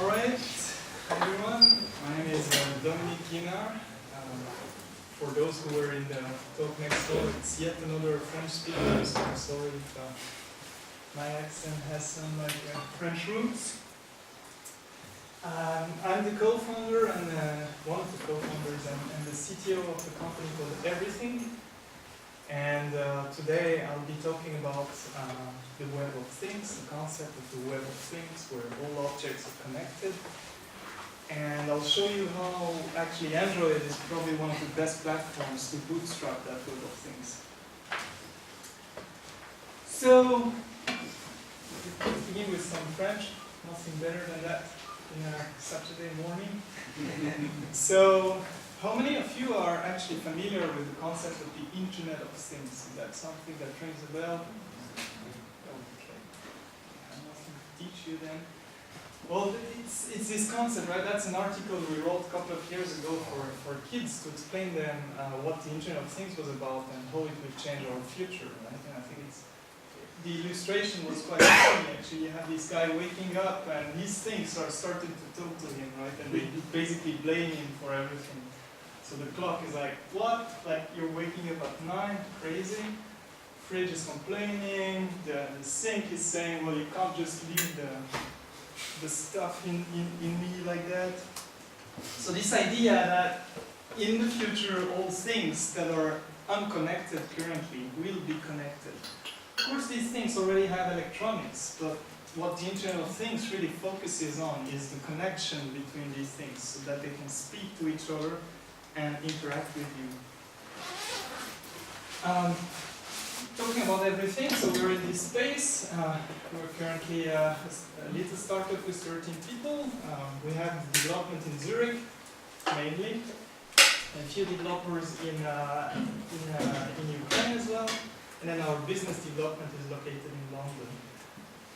Alright, everyone, my name is Dominic Guinard. For those who were in the talk next door, it's yet another French speaker, so I'm sorry if my accent has some French roots. I'm the co-founder and one of the co-founders and the CTO of the company called Everything. And today I'll be talking about the Web of Things, the concept of the Web of Things, where all objects are connected. And I'll show you how actually Android is probably one of the best platforms to bootstrap that Web of Things. So, let's begin with some French. Nothing better than that in a Saturday morning. So, how many of you are actually familiar with the concept of the Internet of Things? Is that something that rings a bell? Okay. I have nothing to teach you then. Well, it's this concept, right? That's an article we wrote a couple of years ago for kids to explain them what the Internet of Things was about and how it would change our future, right? And I think the illustration was quite funny, actually. You have this guy waking up and his things are starting to talk to him, right? And they basically blame him for everything. So the clock is like, what? Like, you're waking up at 9, crazy. Fridge is complaining, the sink is saying, well, you can't just leave the stuff in me like that. So this idea that in the future, all things that are unconnected currently will be connected. Of course, these things already have electronics, but what the Internet of Things really focuses on is the connection between these things so that they can speak to each other and interact with you. Talking about everything, so we're in this space. We're currently a little startup with 13 people. We have development in Zürich, mainly. A few developers in Ukraine as well. And then our business development is located in London.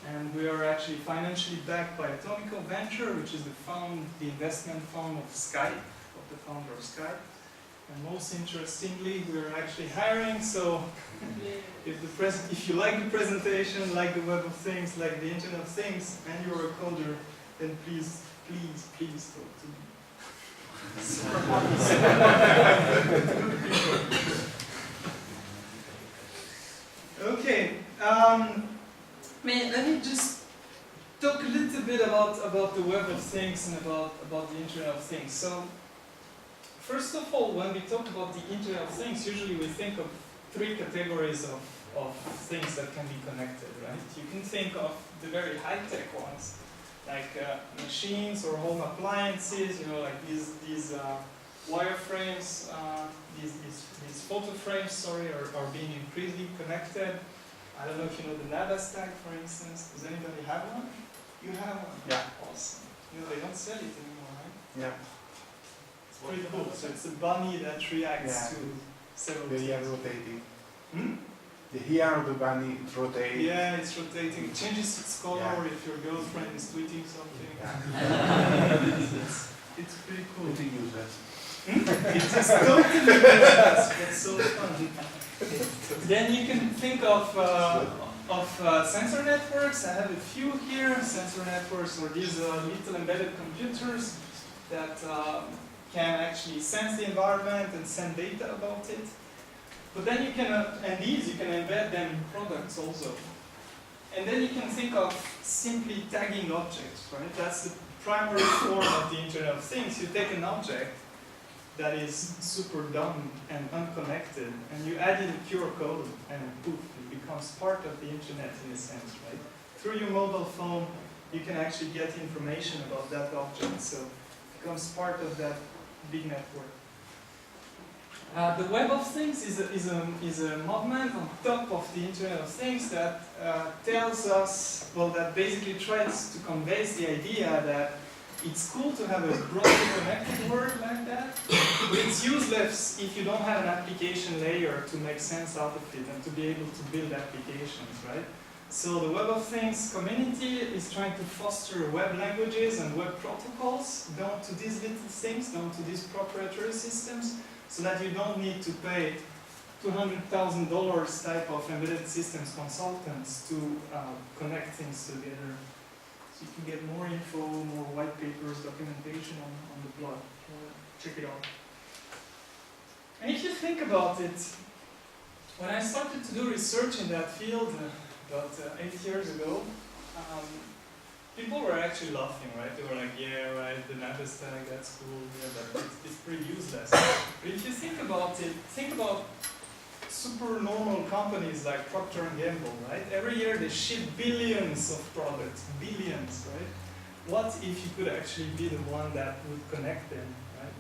And we are actually financially backed by Atomico Venture, which is the investment fund of Skype. The founder of Skype. And most interestingly, we're actually hiring, so if you like the presentation, like the Web of Things, like the Internet of Things, and you're a coder, then please talk to me. Okay, let me just talk a little bit about the Web of Things and about the Internet of Things. So, first of all, when we talk about the Internet of Things, usually we think of 3 categories of things that can be connected, right? You can think of the very high-tech ones, like machines or home appliances, like these wireframes, these photo frames, are being increasingly connected. I don't know if you know the Navas tag, for instance. Does anybody have one? You have one? Yeah. Awesome. They don't sell it anymore, right? Yeah. It's pretty cool. So it's a bunny that reacts to several things. The ear rotating. Hmm? The hair of the bunny rotating. Yeah, it's rotating. It changes its color if your girlfriend is tweeting something. Yeah. It's pretty cool. Pretty useless. It's just totally useless. That's so fun. Then you can think of sensor networks. I have a few here. Sensor networks are these little embedded computers that can actually sense the environment and send data about it. But then you can, you can embed them in products also. And then you can think of simply tagging objects, right? That's the primary form of the Internet of Things. You take an object that is super dumb and unconnected, and you add in a pure code, and poof, it becomes part of the Internet in a sense, right? Through your mobile phone, you can actually get information about that object, so it becomes part of that big network. The Web of Things is a movement on top of the Internet of Things that tells us, that basically tries to convey the idea that it's cool to have a broadly connected world like that, but it's useless if you don't have an application layer to make sense out of it and to be able to build applications, right? So the Web of Things community is trying to foster web languages and web protocols down to these little things, down to these proprietary systems, so that you don't need to pay $200,000 type of embedded systems consultants to connect things together. So you can get more info, more white papers, documentation on the blog. Check it out. And if you think about it, when I started to do research in that field about 8 years ago, people were actually laughing, right? They were like, yeah, right, the Navis tag, that's cool, yeah, but it's pretty useless. But if you think about it, think about super normal companies like Procter & Gamble, right? Every year they ship billions of products, billions, right? What if you could actually be the one that would connect them, right?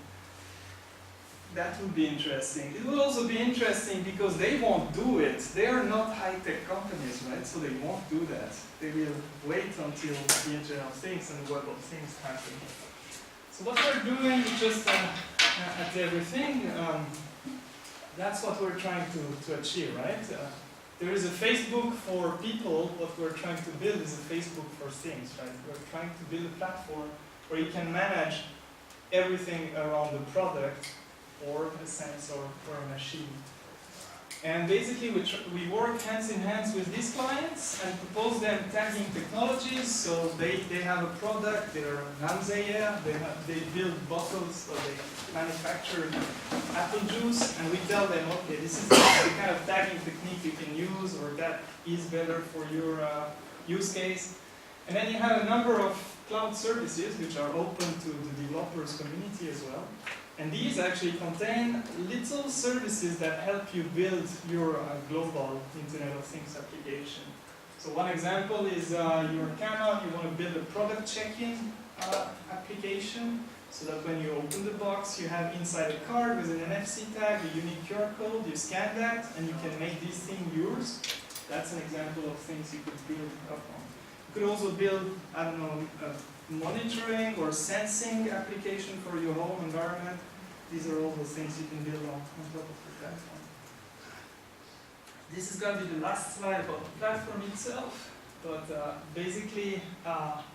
That would be interesting. It would also be interesting because they won't do it. They are not high-tech companies, right? So they won't do that. They will wait until the Internet of Things and the Web of Things happen. So what we're doing is just at everything, that's what we're trying to achieve, right? There is a Facebook for people. What we're trying to build is a Facebook for things, right? We're trying to build a platform where you can manage everything around the product or a sensor or a machine. And basically we work hands in hands with these clients and propose them tagging technologies. So they have a product, they're Namzeya, they build bottles, or they manufacture apple juice, and we tell them, okay, this is the kind of tagging technique you can use, or that is better for your use case. And then you have a number of cloud services which are open to the developers community as well. And these actually contain little services that help you build your global Internet of Things application. So one example is your camera, you want to build a product check-in application, so that when you open the box, you have inside a card with an NFC tag, a unique QR code, you scan that, and you can make this thing yours. That's an example of things you could build upon. You could also build, I don't know, monitoring or sensing application for your home environment. These are all the things you can build on top of the platform. This is going to be the last slide about the platform itself. But basically,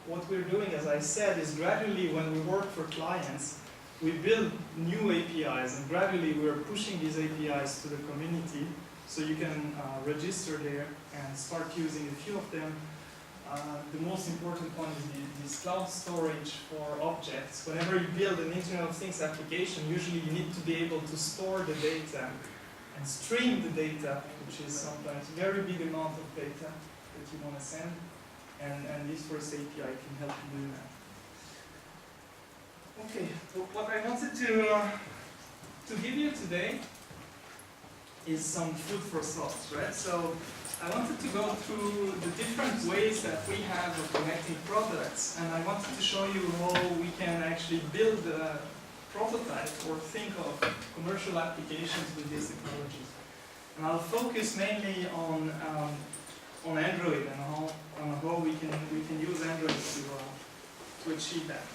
what we're doing, as I said, is gradually when we work for clients, we build new APIs, and gradually we're pushing these APIs to the community, so you can register there and start using a few of them. The most important one is this cloud storage for objects. Whenever you build an Internet of Things application, usually you need to be able to store the data and stream the data, which is sometimes a very big amount of data that you want to send. And this first API can help you do that. Okay, what I wanted to give you today is some food for thought, right? So I wanted to go through the different ways that we have of connecting products, and I wanted to show you how we can actually build a prototype or think of commercial applications with these technologies. And I'll focus mainly on Android and how we can use Android to achieve that.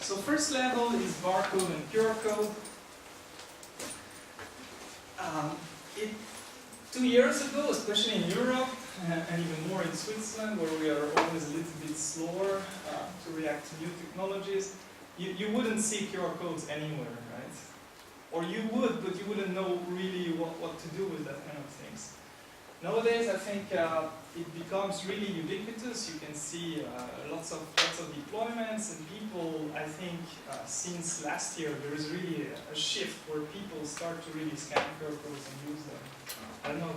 So first level is barcode and QR code. 2 years ago, especially in Europe, and even more in Switzerland, where we are always a little bit slower to react to new technologies, you wouldn't see QR codes anywhere, right? Or you would, but you wouldn't know really what to do with that kind of things. Nowadays, I think it becomes really ubiquitous. You can see lots of deployments, and people, I think, since last year, there is really a shift where people start to really scan QR codes and use them. I don't know,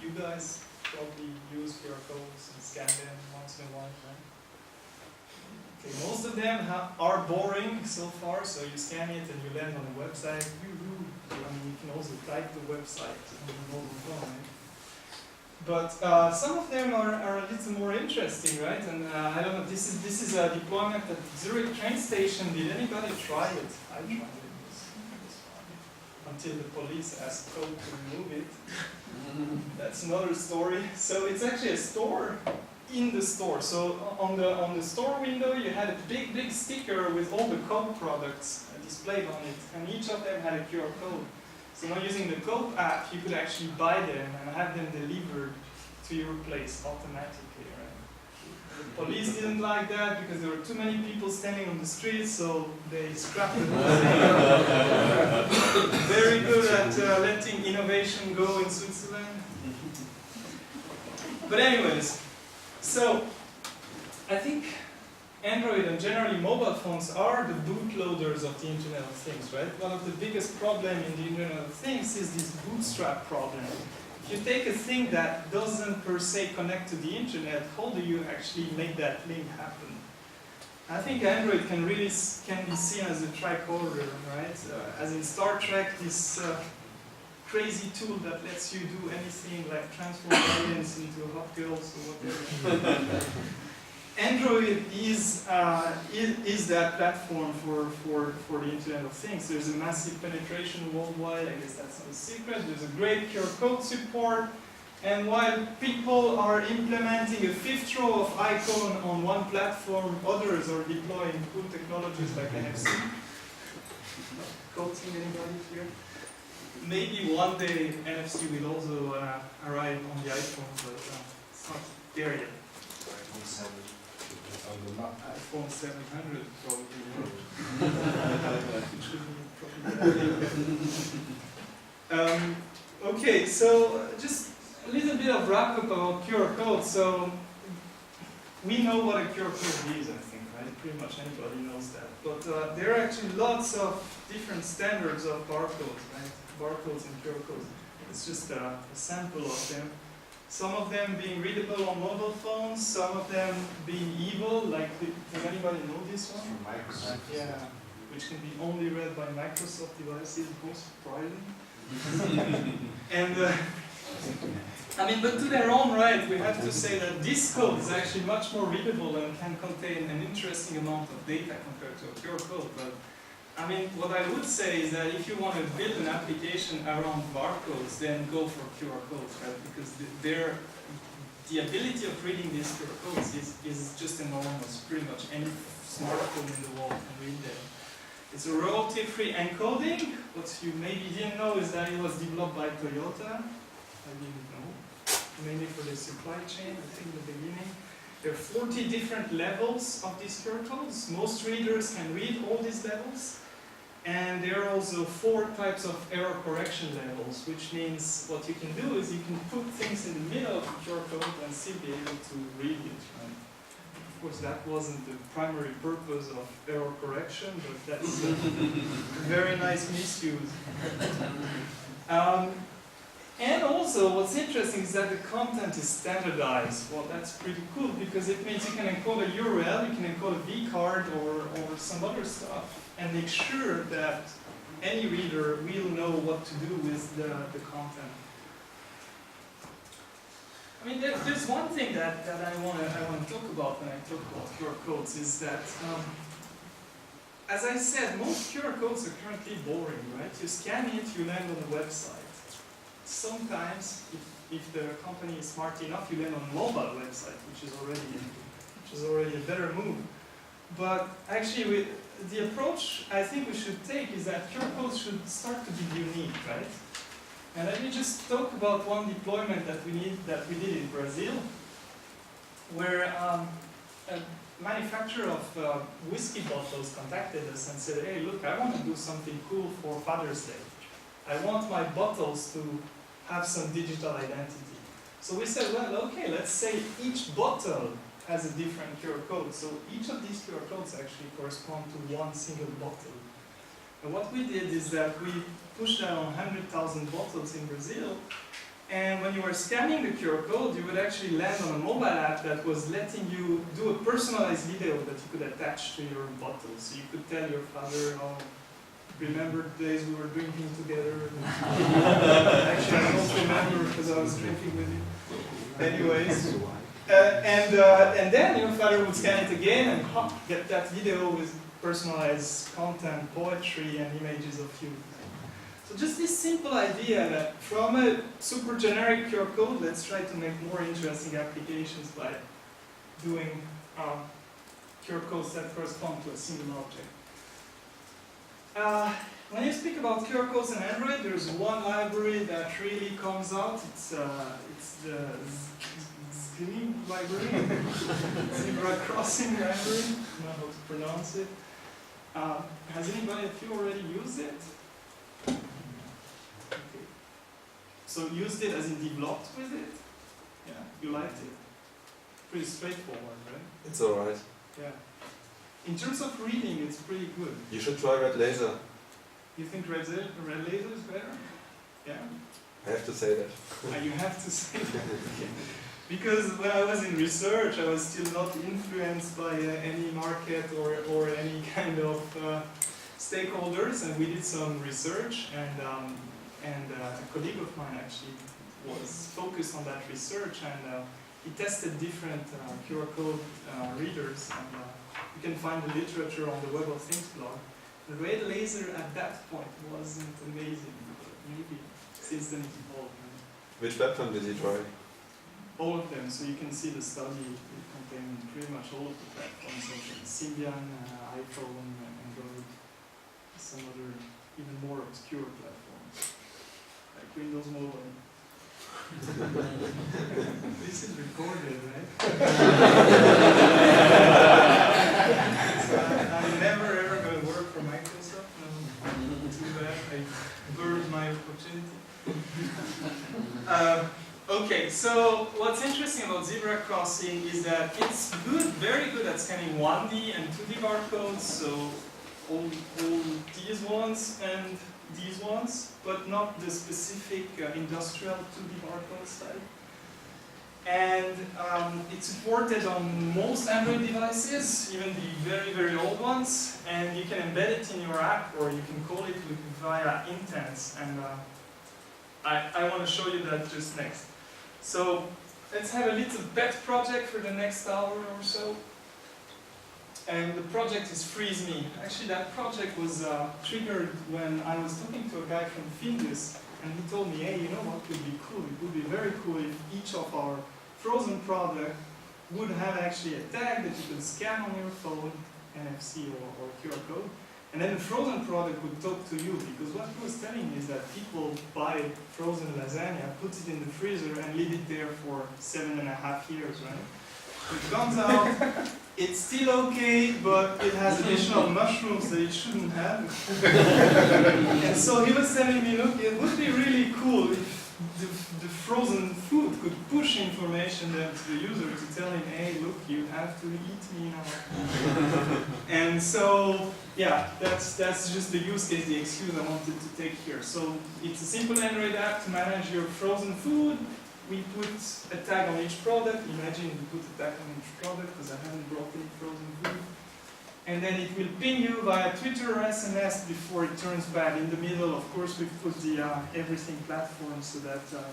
you guys probably use QR codes and scan them once in a while, right? Okay, most of them are boring so far, so you scan it and you land on a website. I mean, you can also type the website on the mobile phone, right? But some of them are a little more interesting, right? And I don't know, this is a deployment at Zürich train station. Did anybody try it? I tried it. It was fun. Until the police asked code to remove it. That's another story. So it's actually a store in the store. So on the store window, you had a big sticker with all the Coke products displayed on it, and each of them had a QR code. So now using the Coke app, you could actually buy them and have them delivered to your place automatically, right? The police didn't like that because there were too many people standing on the streets, so they scrapped the whole thing. Very good at letting innovation go in Switzerland. But anyways, so I think Android and generally mobile phones are the bootloaders of the Internet of Things, right? One of the biggest problems in the Internet of Things is this bootstrap problem. If you take a thing that doesn't per se connect to the Internet, how do you actually make that link happen? I think Android can be seen as a tricorder, right? As in Star Trek, this crazy tool that lets you do anything like transform aliens into hot girls or whatever. Android is that platform for the Internet of Things. There's a massive penetration worldwide. I guess that's not a secret. There's a great QR code support. And while people are implementing a fifth row of icon on one platform, others are deploying cool technologies like NFC. Quoting anybody here? Maybe one day NFC will also arrive on the iPhone, but it's not there yet. iPhone 700 probably. Okay, so just a little bit of wrap up about QR code. So we know what a QR code is, I think, right? Pretty much anybody knows that. But there are actually lots of different standards of barcodes, right? Barcodes and QR codes. It's just a sample of them. Some of them being readable on mobile phones, some of them being evil, like, does anybody know this one? From Microsoft. Yeah, which can be only read by Microsoft devices, most surprising. And, I mean, but to their own right, we have to say that this code is actually much more readable and can contain an interesting amount of data compared to a QR code. But I mean, what I would say is that if you want to build an application around barcodes, then go for QR codes, right? Because the ability of reading these QR codes is just enormous. Pretty much any smartphone in the world can read them. It's a royalty-free encoding. What you maybe didn't know is that it was developed by Toyota. I didn't know. Mainly for the supply chain, I think, in the beginning. There are 40 different levels of these QR codes. Most readers can read all these levels. And there are also 4 types of error correction levels, which means what you can do is you can put things in the middle of the QR code and still be able to read it. Right? Of course, that wasn't the primary purpose of error correction, but that's a very nice misuse. And also, what's interesting is that the content is standardized. Well, that's pretty cool because it means you can encode a URL, you can encode a vCard or some other stuff, and make sure that any reader will know what to do with the content. I mean, there's one thing that I want to talk about when I talk about QR codes is that, as I said, most QR codes are currently boring, right? You scan it, you land on a website. Sometimes, if the company is smart enough, you land on a mobile website, which is already a better move. But actually, the approach I think we should take is that QR codes should start to be unique, right? And let me just talk about one deployment that we did in Brazil, where a manufacturer of whiskey bottles contacted us and said, "Hey, look, I want to do something cool for Father's Day. I want my bottles to have some digital identity." So we said, well, okay, let's say each bottle has a different QR code. So each of these QR codes actually correspond to one single bottle. And what we did is that we pushed that on 100,000 bottles in Brazil. And when you were scanning the QR code, you would actually land on a mobile app that was letting you do a personalized video that you could attach to your bottle. So you could tell your father, "Oh, remember the days we were drinking together?" Actually, I don't remember because I was drinking with you. Anyways. And then your father would scan it again and get that video with personalized content, poetry, and images of you. So just this simple idea that from a super generic QR code, let's try to make more interesting applications by doing QR codes that correspond to a single object. When you speak about QR codes in Android, there's one library that really comes out. It's the Zini library, Zebra Crossing library. I don't know how to pronounce it. Has anybody of you already used it? Okay. So used it as in developed with it? Yeah, you liked it? pretty straightforward, right? It's alright. Yeah. In terms of reading, it's pretty good. You should try red laser. You think red laser is better? Yeah? I have to say that. You have to say that. Okay. Because when I was in research, I was still not influenced by any market or any kind of stakeholders, and we did some research, and a colleague of mine actually was focused on that research, and he tested different QR code readers, and you can find the literature on the Web of Things blog. The red laser at that point wasn't amazing, but maybe since then it evolved. Which platform did you try? All of them, so you can see the study contained pretty much all of the platforms, so Symbian, iPhone, Android, some other even more obscure platforms, like Windows Mobile. This is recorded, right? So I'm never ever going to work for Microsoft. No, too bad. I burned my opportunity. Okay, so what's interesting about zebra crossing is that it's good, very good at scanning 1D and 2D barcodes, so all these ones and these ones, but not the specific industrial 2D barcode type. And it's supported on most Android devices, even the very, very old ones, and you can embed it in your app, or you can call it via intents, and I want to show you that just next. So let's have a little pet project for the next hour or so. And the project is Freeze Me. Actually, that project was triggered when I was talking to a guy from Findus, and he told me, hey, you know what would be cool? It would be very cool if each of our frozen product would have actually a tag that you could scan on your phone, NFC or QR code, and then the frozen product would talk to you, because what he was telling me is that people buy frozen lasagna, put it in the freezer, and leave it there for 7.5 years, right? It comes out, it's still okay, but it has additional mushrooms that it shouldn't have. And so he was telling me, look, it would be really cool if the frozen food could push information then to the user to tell him, hey, look, you have to eat me now. And so, yeah, that's just the use case, the excuse I wanted to take here. So it's a simple Android app to manage your frozen food. We put a tag on each product. Imagine we put a tag on each product because I haven't brought any frozen food. And then it will ping you via Twitter or SMS before it turns bad. In the middle, of course, we've put the everything platform so that the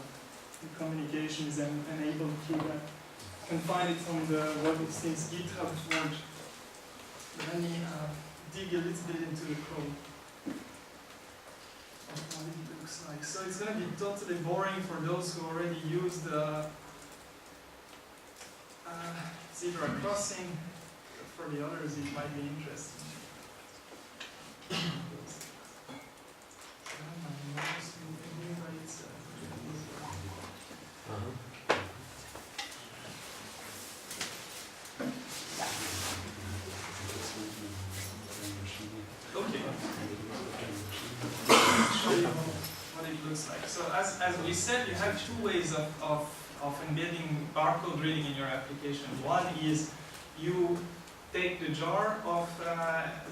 communication is enabled through that. You can find it on the Web of Things GitHub forge. Let me dig a little bit into the code. What it looks like. So it's going to be totally boring for those who already used zebra crossing. But for the others, it might be interesting. Okay. Show you what it looks like. So as we said, you have two ways of embedding barcode reading in your application. One is you take the jar of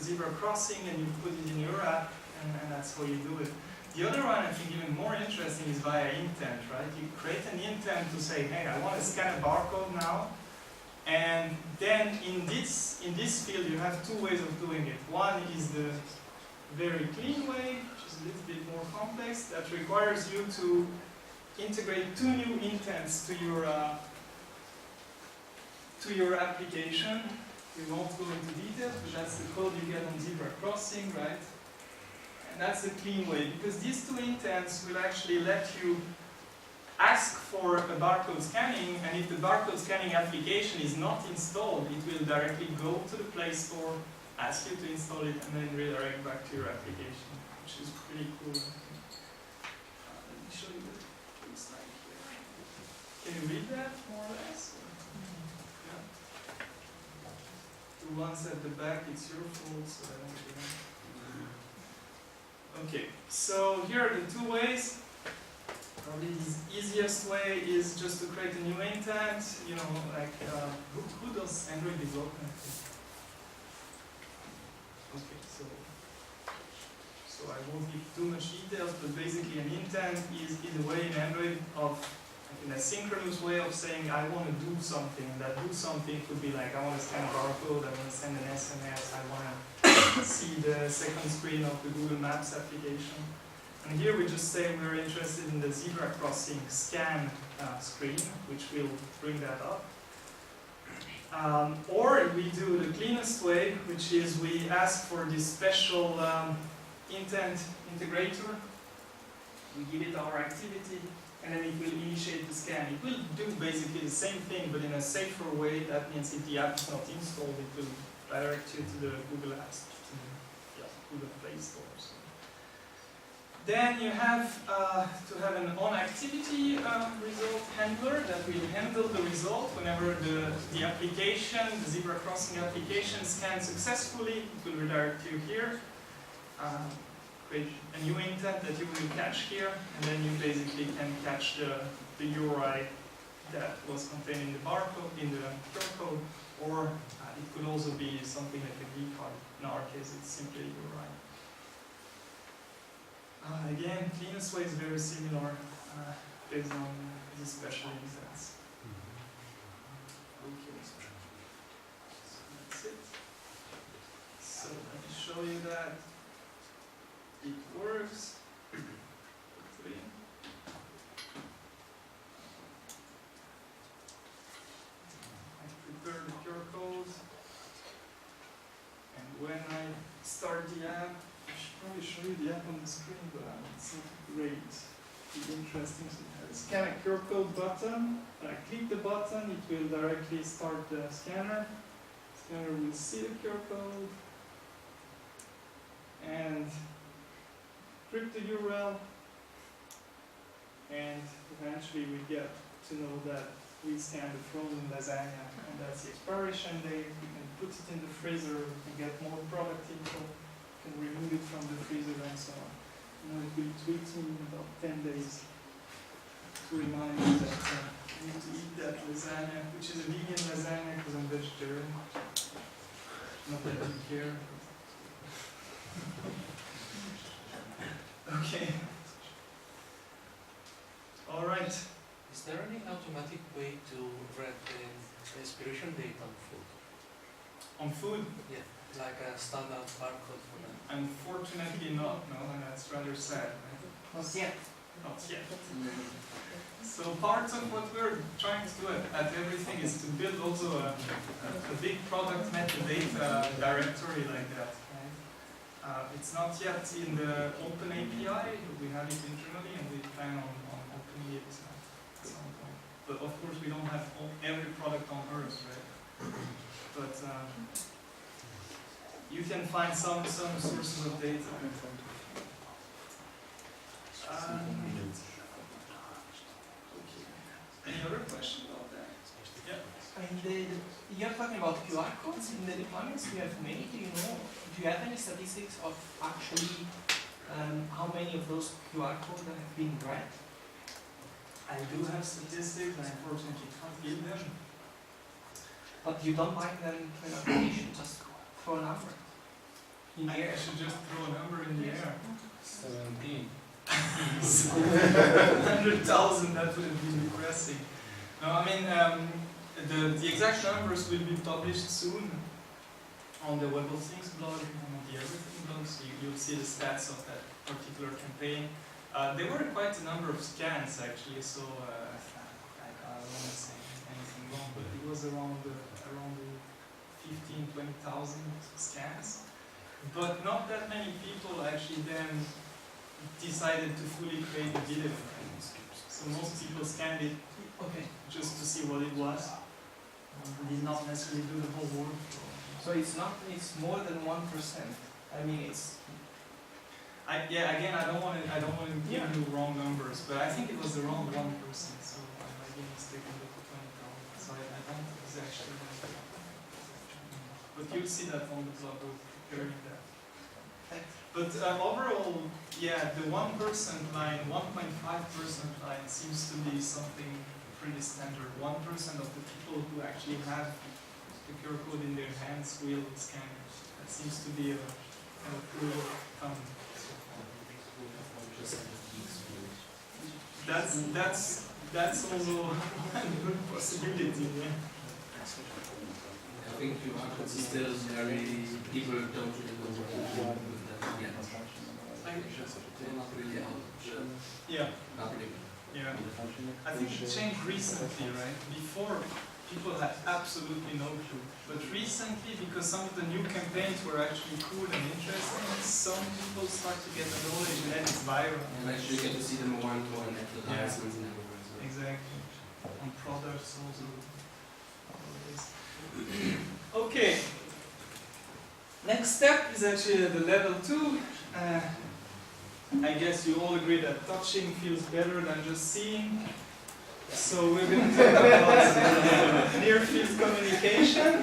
zebra crossing and you put it in your app, and that's how you do it. The other one, I think even more interesting, is via intent, right? You create an intent to say, hey, I want to scan a barcode now, and then in this field you have two ways of doing it. One is the very clean way, which is a little bit more complex, that requires you to integrate two new intents to your application. We won't go into details, but that's the code you get on zebra crossing, right? And that's the clean way, because these two intents will actually let you ask for a barcode scanning, and if the barcode scanning application is not installed, it will directly go to the Play Store, ask you to install it, and then redirect back to your application, which is pretty cool. Let me show you what it looks like here. Can you read that, more or less? Yeah. The ones at the back, it's your fault, so I don't do that. Okay, so here are the two ways. Probably the easiest way is just to create a new intent. You know, like who does Android development? Okay, so I won't give too much details, but basically an intent is a way in Android of in a synchronous way of saying I want to do something. That do something could be like I want to scan a barcode, I want to send an SMS, I want to see the second screen of the Google Maps application. And here we just say we're interested in the zebra crossing scan screen, which will bring that up. Or we do the cleanest way, which is we ask for this special intent integrator. We give it our activity, and then it will initiate the scan. It will do basically the same thing, but in a safer way. That means if the app is not installed, it will direct you to the Google Apps, to the Google Play Store. So. Then you have to have an on-activity result handler that will handle the result whenever the application, the zebra crossing application, scans successfully. It will redirect you here. Create a new intent that you will catch here, and then you basically can catch the URI that was contained in the barcode, in the QR code, or it could also be something like a decoy. In our case, it's simply a URI. Again, cleanest way is very similar based on the special intents. Okay, so that's it. So let me show you that it works. Hopefully. I prepare the QR code, and when I start the app, I should probably show you the app on the screen, but it's not great. It's interesting. So I scan a QR code button. When I click the button, it will directly start the scanner. The scanner will see the QR code and crypt the URL, and eventually we get to know that we scanned the frozen lasagna, and that's the expiration date. We can put it in the freezer, we can get more product info, we can remove it from the freezer, and so on. You know, it will tweet me in about 10 days to remind me that I need to eat that lasagna, which is a vegan lasagna because I'm vegetarian. Not that you care. Okay. All right. Is there any automatic way to read the expiration date on food? On food? Yeah, like a standard barcode for that. Unfortunately not, no, and that's rather sad. Right? Not yet. Not yet. So part of what we're trying to do at everything is to build also a big product metadata directory like that. It's not yet in the open API, but we have it internally and we plan on opening it at some point. But of course we don't have every product on Earth, right? But you can find some sources of data. Okay. Any other question about that? Yeah. And you're talking about QR codes in the deployments you have made. Do you have any statistics of actually how many of those QR codes that have been read? I do have statistics, I unfortunately can't give them. But you don't bind them to an application, just throw a number in the air. I should just throw a number in the air. 17. 100,000, that would have been depressing. No, I mean, the exact numbers will be published soon on the Web of Things blog, on the Everything blog, so you'll see the stats of that particular campaign. There were quite a number of scans actually, so I don't want to say anything wrong, but it was around 15,000-20,000 scans. But not that many people actually then decided to fully create a video. So most people scanned it just to see what it was. Did not necessarily do the whole work. So it's more than 1%. I mean, it's. Again, I don't want to give you wrong numbers, but I think it was around 1%. So I might be mistaken with 20,000. So I don't exactly know. But you'll see that on the blog. We're preparing that. But overall, yeah, the 1% line, 1.5% line seems to be something pretty standard. 1% of the people who actually have the QR code in their hands will scan it. That seems to be a rule of thumb. That's also a good possibility. Yeah. I think QR codes is still very, people don't really know what to do with that yet. They're not really out Yeah. public. Yeah. I think it changed recently, right? Before, people had absolutely no clue. But recently, because some of the new campaigns were actually cool and interesting, some people start to get the knowledge and then it's viral. And actually get to see them more and more in advertisements and everywhere. So. Exactly. On products also. Okay. Next step is actually the level 2. I guess you all agree that touching feels better than just seeing. So we're going to talk about near field communication,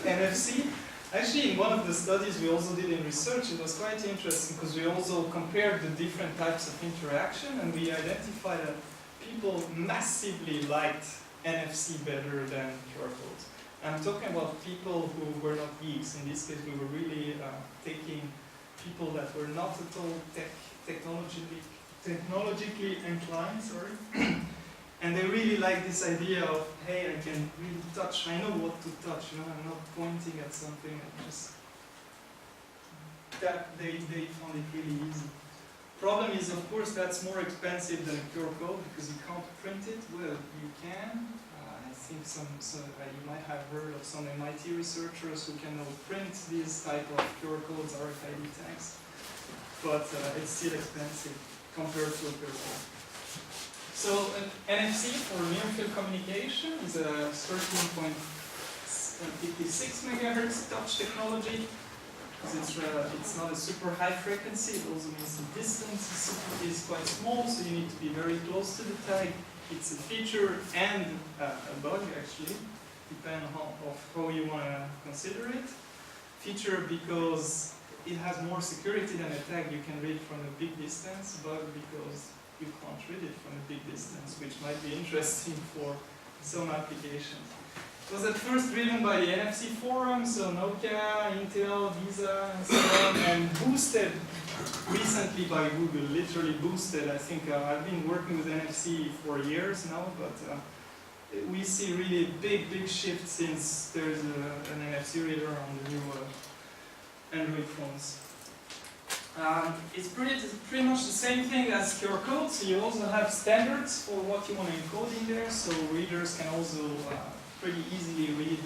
NFC. Actually, in one of the studies we also did in research, it was quite interesting because we also compared the different types of interaction and we identified that people massively liked NFC better than QR codes. I'm talking about people who were not geeks. In this case, we were really taking people that were not at all technologically inclined, and they really like this idea of, hey, I can really touch, I know what to touch, you know, I'm not pointing at something, and just that they found it really easy. Problem is, of course, that's more expensive than a QR code because you can't print it. Well, you can. I think you might have heard of some MIT researchers who can now print these type of QR codes, RFID tags, but it's still expensive compared to a QR code. So an NFC for near-field communication is a 13.56 megahertz touch technology. It's not a super high frequency. It also means the distance is quite small, so you need to be very close to the tag. It's a feature and a bug, actually, depending on how you want to consider it. Feature because it has more security than a tag you can read from a big distance. Bug because you can't read it from a big distance, which might be interesting for some applications. It was at first driven by the NFC forum, so Nokia, Intel, Visa, and so on, and boosted recently by Google, literally boosted. I think I've been working with NFC for years now, but we see really big shift since there's an NFC reader on the new Android phones. It's pretty much the same thing as QR code, so you also have standards for what you want to encode in there, so readers can also pretty easily read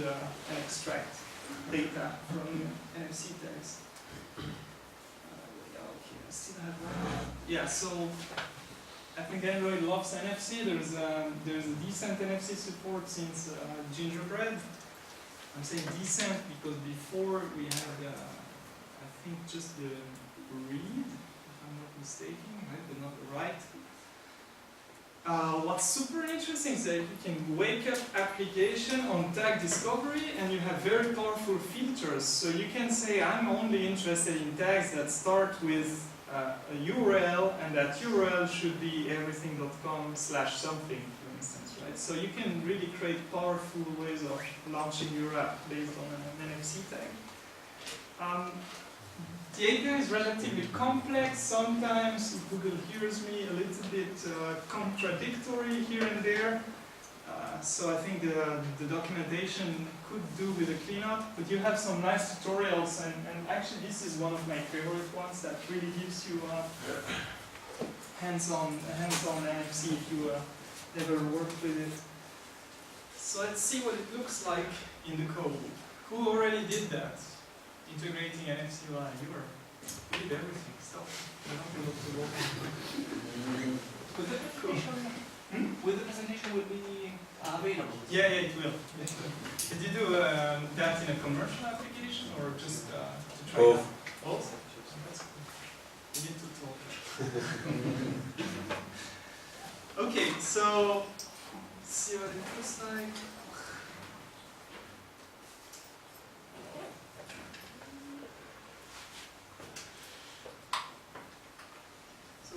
and extract data from NFC tags. Okay, I still have one. Yeah, so I think Android loves NFC. There's a decent NFC support since Gingerbread. I'm saying decent because before we had, I think, just the read, if I'm not mistaken, right? But not the write. What's super interesting is that you can wake up application on tag discovery and you have very powerful filters. So you can say, I'm only interested in tags that start with a URL, and that URL should be everything.com/something, for instance, right? So you can really create powerful ways of launching your app based on an NFC tag. The API is relatively complex. Sometimes Google hears me a little bit contradictory here and there. So I think the documentation could do with a cleanup, but you have some nice tutorials, and actually this is one of my favorite ones that really gives you hands-on NFC if you ever worked with it. So let's see what it looks like in the code. Who already did that? Integrating NFC UI. You did everything. Stop. You're not able to work. Will the presentation will be available? Yeah, it will. Did you do that in a commercial application or just to try Both. it out? Both? That's cool. We need to talk. Okay, so let's see what it looks like.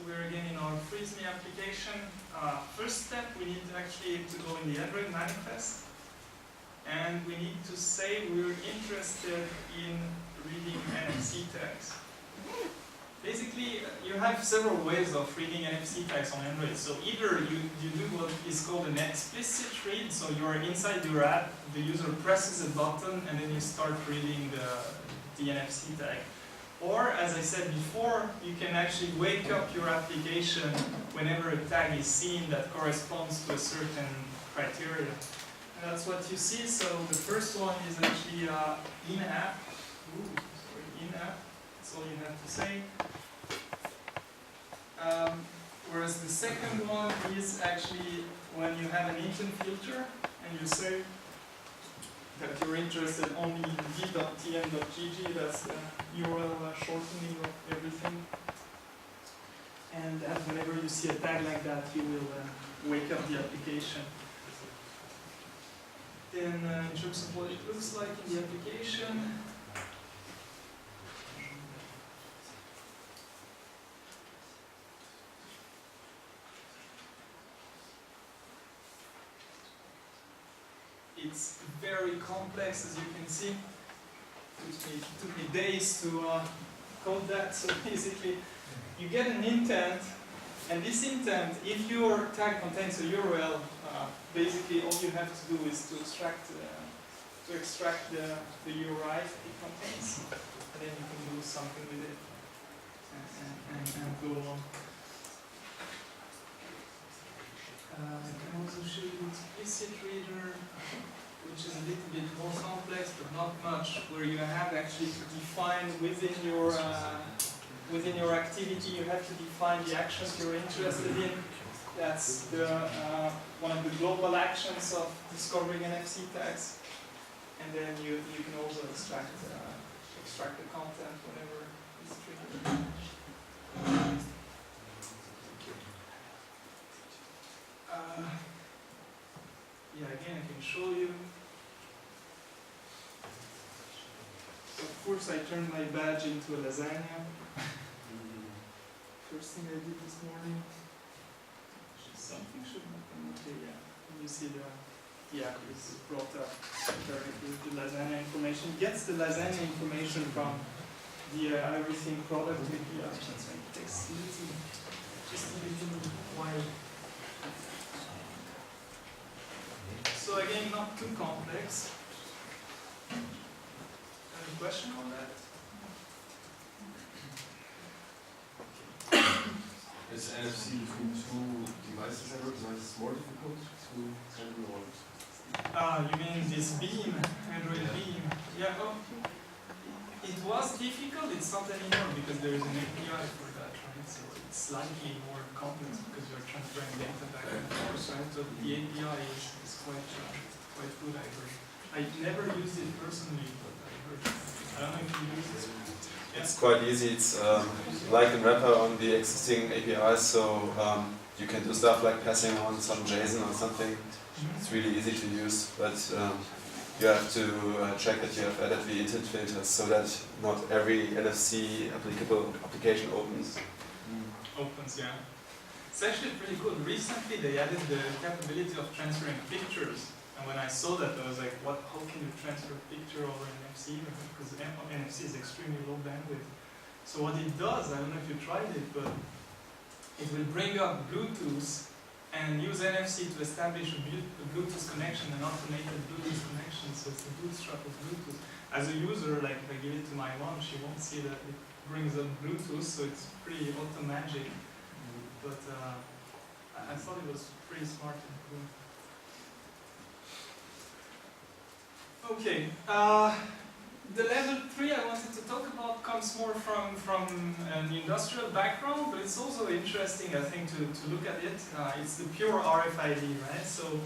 So we're again in our FreezeMe application. First step, we need actually to go in the Android manifest. And we need to say we're interested in reading NFC tags. Basically, you have several ways of reading NFC tags on Android. So either you do what is called an explicit read, so you're inside your app, the user presses a button, and then you start reading the NFC tag. Or, as I said before, you can actually wake up your application whenever a tag is seen that corresponds to a certain criteria. And that's what you see. So the first one is actually in-app. In-app. That's all you have to say. Whereas the second one is actually when you have an intent filter and you say that you're interested only in d.tm.gg, that's the URL shortening of everything. And whenever you see a tag like that, you will wake up the application. Then in terms of what it looks like in the application, it's very complex, as you can see. It took me days to code that. So basically, you get an intent, and this intent, if your tag contains a URL, basically all you have to do is to extract the URI it contains, and then you can do something with it and go on. I can also show you explicit reader, which is a little bit more complex, but not much, where you have actually to define within your activity, you have to define the actions you're interested in. That's one of the global actions of discovering NFC tags, and then you can also extract the content whenever it's triggered. Yeah, again, I can show you. So of course, I turned my badge into a lasagna. First thing I did this morning. Something should happen. Okay, yeah. You see the app is brought up directly with the lasagna information. It gets the lasagna information from the everything product API. So it takes just a little while. So again, not too complex. Any question on that? Is NFC between two devices ever? So it's more difficult to send rewards? You mean this Beam, Android Beam? Yeah, oh, it was difficult, it's not anymore because there is an API for that, right? So it's slightly more complex because you're transferring data back and forth, right? So the API is quite good, I heard. I never used it personally, but I heard. I don't know if you use it. Yeah. It's quite easy. It's like a wrapper on the existing APIs, so you can do stuff like passing on some JSON or something. It's really easy to use, but you have to check that you have added the intent filters so that not every NFC applicable application opens. Opens, yeah. It's actually pretty good. Recently they added the capability of transferring pictures. And when I saw that, I was like, what? How can you transfer a picture over NFC? Because NFC is extremely low bandwidth. So what it does, I don't know if you tried it, but it will bring up Bluetooth and use NFC to establish a Bluetooth connection, an automated Bluetooth connection. So it's a bootstrap of Bluetooth. As a user, like if I give it to my mom, she won't see that it brings up Bluetooth, so it's pretty automagic. But I thought it was pretty smart and cool. Okay, the level 3 I wanted to talk about comes more from an industrial background, but it's also interesting, I think, to look at it. It's the pure RFID, right? So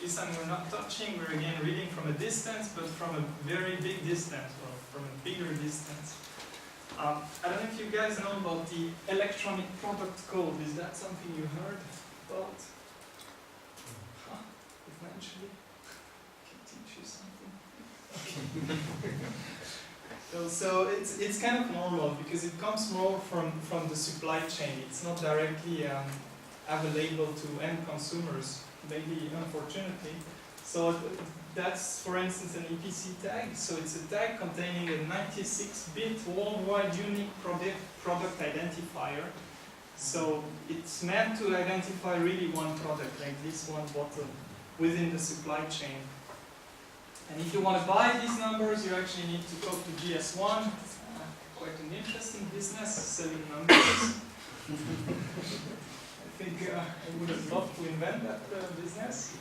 this time we're not touching, we're again reading from a distance, but from a very big distance, or from a bigger distance. I don't know if you guys know about the electronic product code. Is that something you heard about? Eventually. I can teach you something. So it's kind of normal because it comes more from the supply chain. It's not directly available to end consumers, maybe unfortunately. So that's, for instance, an EPC tag. So it's a tag containing a 96-bit worldwide unique product identifier. So it's meant to identify really one product, like this one bottle, within the supply chain. And if you want to buy these numbers, you actually need to talk to GS1. Quite an interesting business, selling numbers. I think I would have loved to invent that business.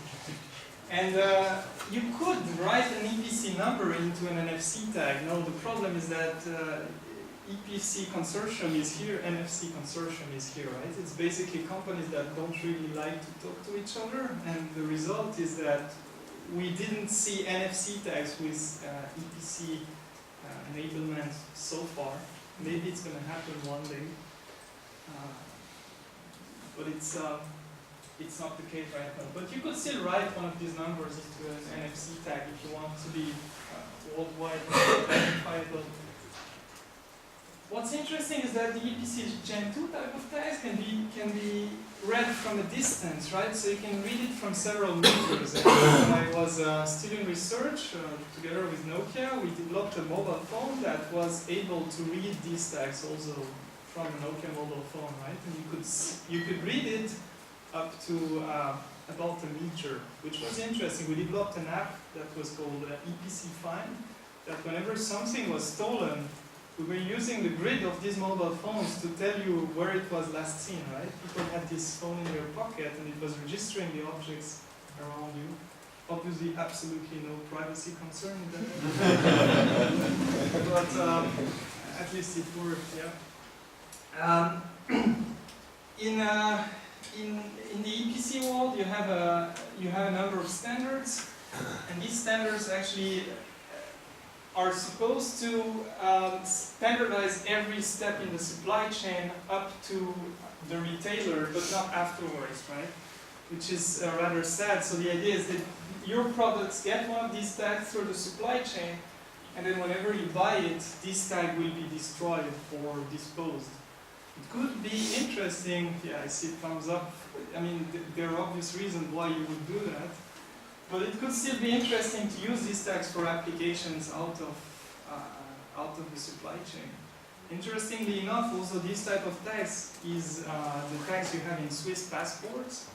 And you could write an EPC number into an NFC tag. No, the problem is that EPC consortium is here, NFC consortium is here, right? It's basically companies that don't really like to talk to each other, and the result is that we didn't see NFC tags with EPC enablement so far. Maybe it's going to happen one day, but it's not the case right now. But you could still write one of these numbers into an NFC tag if you want to be worldwide identifiable. What's interesting is that the EPC Gen 2 type of tags can be read from a distance, right? So you can read it from several meters. And when I was still in research, together with Nokia, we developed a mobile phone that was able to read these tags also from a Nokia mobile phone, right? And you could read it up to about a meter, which was interesting. We developed an app that was called EPC Find, that whenever something was stolen, we were using the grid of these mobile phones to tell you where it was last seen, right? People had this phone in their pocket and it was registering the objects around you. Obviously, absolutely no privacy concern there. But at least it worked, yeah. In the EPC world, you have a number of standards, and these standards actually are supposed to standardize every step in the supply chain up to the retailer, but not afterwards, right? Which is rather sad. So the idea is that your products get one of these tags through the supply chain, and then whenever you buy it, this tag will be destroyed or disposed. It could be interesting, yeah, I see thumbs up. I mean, there are obvious reasons why you would do that. But it could still be interesting to use these tags for applications out of the supply chain. Interestingly enough, also this type of tags is the tags you have in Swiss passports.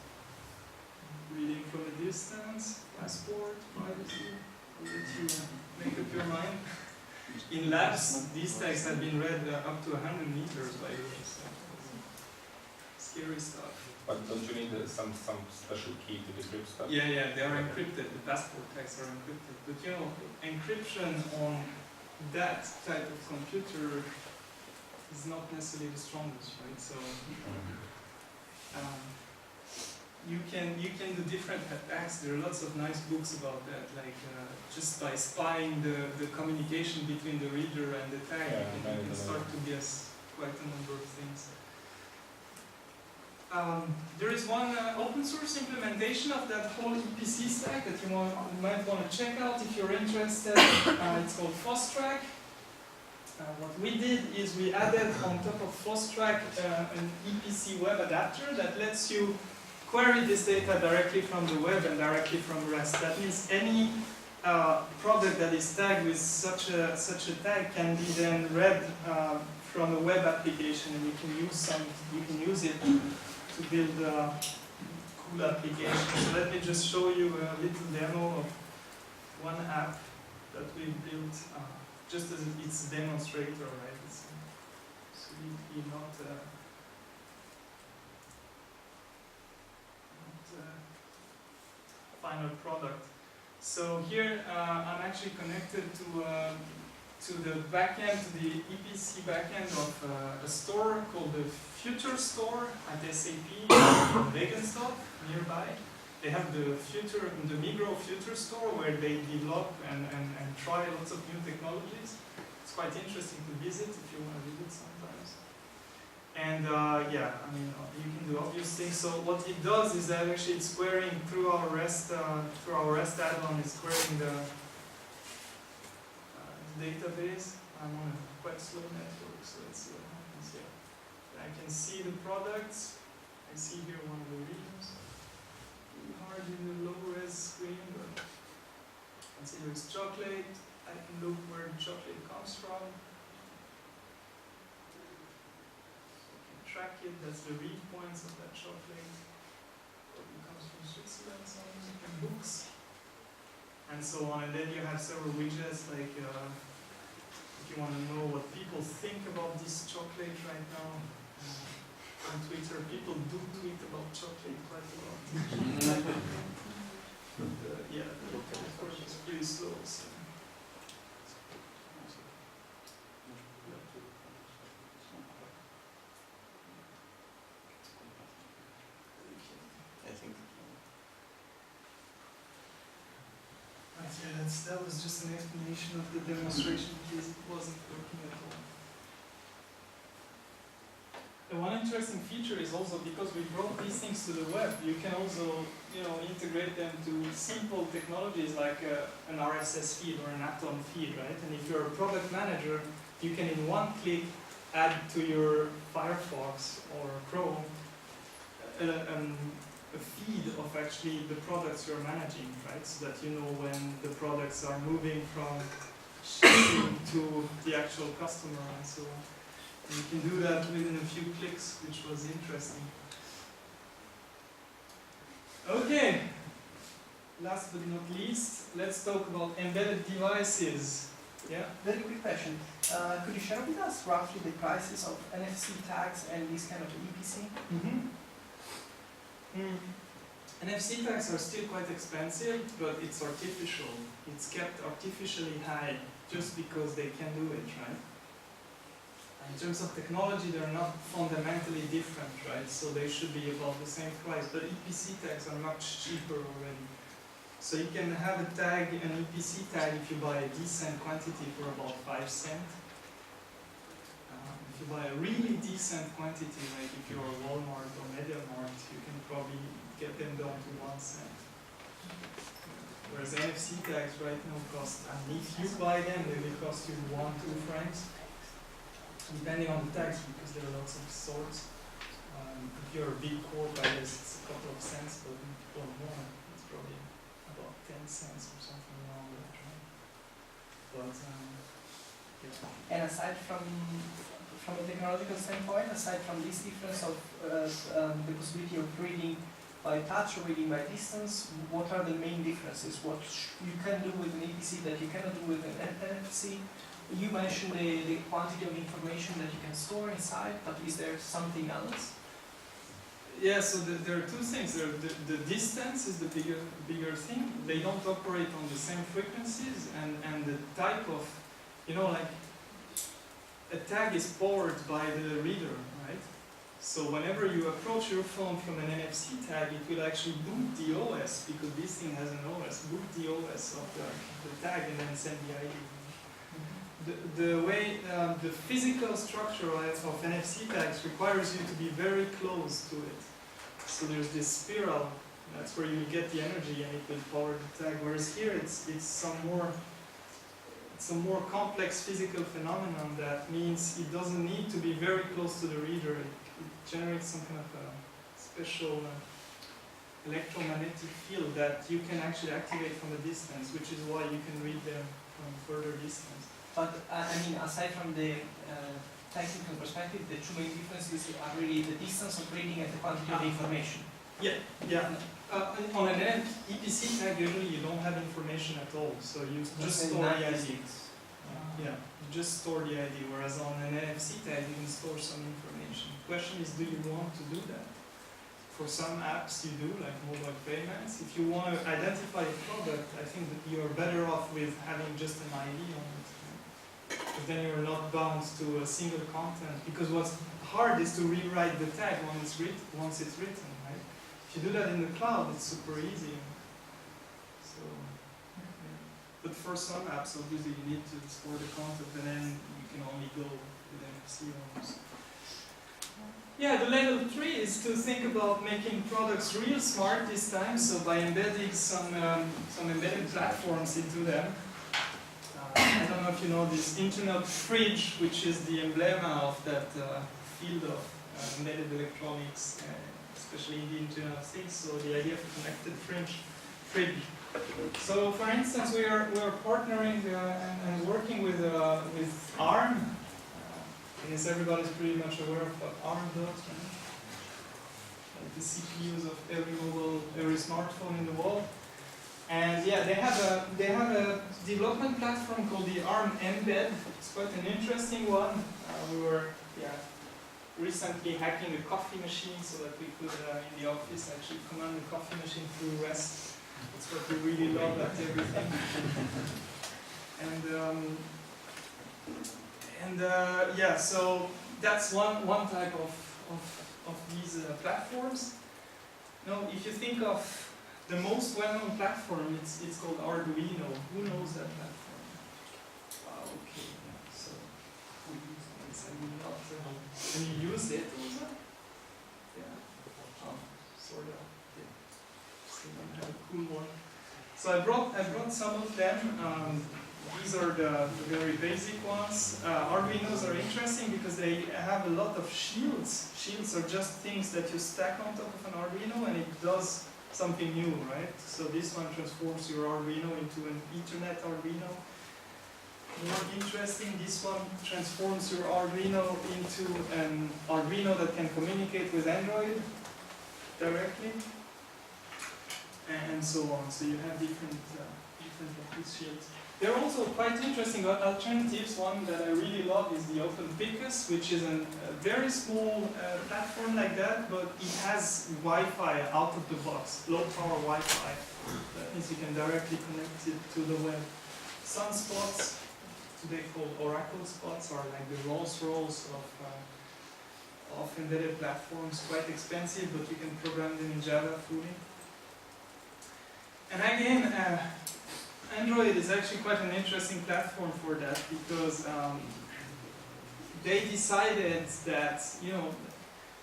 Reading from a distance, passport, privacy, I'll let you make up your mind. In labs, these tags have been read up to 100 meters by the way. So scary stuff. But don't you need some special key to decrypt stuff? Yeah, they are encrypted. The passport tags are encrypted. But you know, encryption on that type of computer is not necessarily the strongest, right? So you can do different attacks. There are lots of nice books about that, like just by spying the communication between the reader and the tag, you can start to guess quite a number of things. There is one open source implementation of that whole EPC stack that you might want to check out if you're interested. It's called FOSTrack. What we did is we added on top of FOSTrack an EPC web adapter that lets you query this data directly from the web and directly from REST. That means any product that is tagged with such a tag can be then read from a web application, and you can use it to build cool applications. So let me just show you a little demo of one app that we built, just as it's a demonstrator, right? It's absolutely not final product. So here I'm actually connected to the backend, to the EPC backend of a store called the Future Store at SAP in Regensdorf, nearby. They have the Migros Future Store where they develop and try lots of new technologies. It's quite interesting to visit if you want to visit sometimes. And yeah, I mean, you can do obvious things. So what it does is that actually it's querying through our REST add-on, it's querying the database. I'm on a quite slow network, so let's see what happens here. I can see the products. I see here one of the regions. Really hard in the low-res screen, but consider it's chocolate. I can look where the chocolate comes from. Track it, that's the read points of that chocolate. It comes from Switzerland, and books, and so on. And then you have several widgets, like if you want to know what people think about this chocolate right now. On Twitter, people do tweet about chocolate quite a lot. Yeah, of course it's pretty slow. So. I think. Right, yeah, that was just an explanation of the demonstration because it wasn't working at all. The one interesting feature is also because we brought these things to the web, you can also, integrate them to simple technologies like an RSS feed or an Atom feed, right? And if you're a product manager, you can in one click add to your Firefox or Chrome a feed of actually the products you're managing, right? So that you know when the products are moving from shipping to the actual customer and so on. And you can do that within a few clicks, which was interesting. Okay, last but not least, let's talk about embedded devices. Yeah? Very quick question. Could you share with us roughly the prices of NFC tags and this kind of EPC? NFC tags are still quite expensive, but it's artificial. It's kept artificially high just because they can do it, right? In terms of technology, they're not fundamentally different, right? So they should be about the same price, but EPC tags are much cheaper already. So you can have a tag, an EPC tag, if you buy a decent quantity for about 5 cents. If you buy a really decent quantity, like if you're a Walmart or MediaMart, you can probably get them down to 1 cent. Whereas NFC tags right now cost, and if you buy them, they will cost you 1-2 francs. Depending on the tags, because there are lots of sorts. If you're a big corp, I guess it's a couple of cents, but more. It's probably about 10 cents or something around that, right? But, yeah. And aside from a technological standpoint, aside from this difference of the possibility of reading by touch or reading by distance, what are the main differences? What you can do with an EPC that you cannot do with an NFC? You mentioned the quantity of information that you can store inside, but is there something else? Yeah, so there are two things. The distance is the bigger thing. They don't operate on the same frequencies, and the type of, like a tag is powered by the reader, right? So whenever you approach your phone from an NFC tag, it will actually boot the OS, because this thing has an OS, boot the OS of the tag and then send the ID. The way the physical structure of NFC tags requires you to be very close to it. So there's this spiral, that's where you get the energy and it will power the tag. Whereas here it's a more complex physical phenomenon that means it doesn't need to be very close to the reader. It generates some kind of a special electromagnetic field that you can actually activate from a distance, which is why you can read them from further distance. But aside from the technical perspective, the two main differences are really the distance of reading and the quantity of information. Yeah. On an EPC tag, usually you don't have information at all, so you just store the ID. Yeah, you just store the ID, whereas on an NFC tag, you can store some information. The question is, do you want to do that? For some apps you do, like mobile payments. If you want to identify a product, I think that you're better off with having just an ID on it. But then you're not bound to a single content, because what's hard is to rewrite the tag once it's written, right? If you do that in the cloud, it's super easy. So, yeah. But for some apps, obviously, you need to store the content, and then you can only go with NFC almost. Yeah, the level 3 is to think about making products real smart this time, so by embedding some embedded platforms into them. I don't know know if you know this internet fridge, which is the emblem of that field of embedded electronics, especially in the Internet of Things. So the idea of a connected fridge. So, for instance, we are partnering and working with ARM. I guess everybody's pretty much aware of what ARM does, right? Like the CPUs of every smartphone in the world. And yeah, they have a development platform called the ARM Embed. It's quite an interesting one. We were recently hacking a coffee machine so that we could in the office actually command the coffee machine through REST. That's what we really love at everything. Yeah, so that's one type of these platforms. Now, if you think of the most well-known platform, it's called Arduino. Who knows that platform? Okay, yeah, so who uses it? Can you use it also? Yeah. Oh, sort of. Yeah. So I have a cool one. So I brought some of them. These are the very basic ones. Arduinos are interesting because they have a lot of shields. Shields are just things that you stack on top of an Arduino and it does something new, right? So this one transforms your Arduino into an Ethernet Arduino. More interesting, this one transforms your Arduino into an Arduino that can communicate with Android directly, and so on. So you have different of these shields. There are also quite interesting alternatives. One that I really love is the OpenPicus, which is a very small platform like that, but it has Wi-Fi out of the box, low power Wi-Fi. That means you can directly connect it to the web. Sunspots, today called Oracle spots, are like the Rolls-Royce of embedded platforms, quite expensive, but you can program them in Java fully. And again, Android is actually quite an interesting platform for that because they decided that, you know,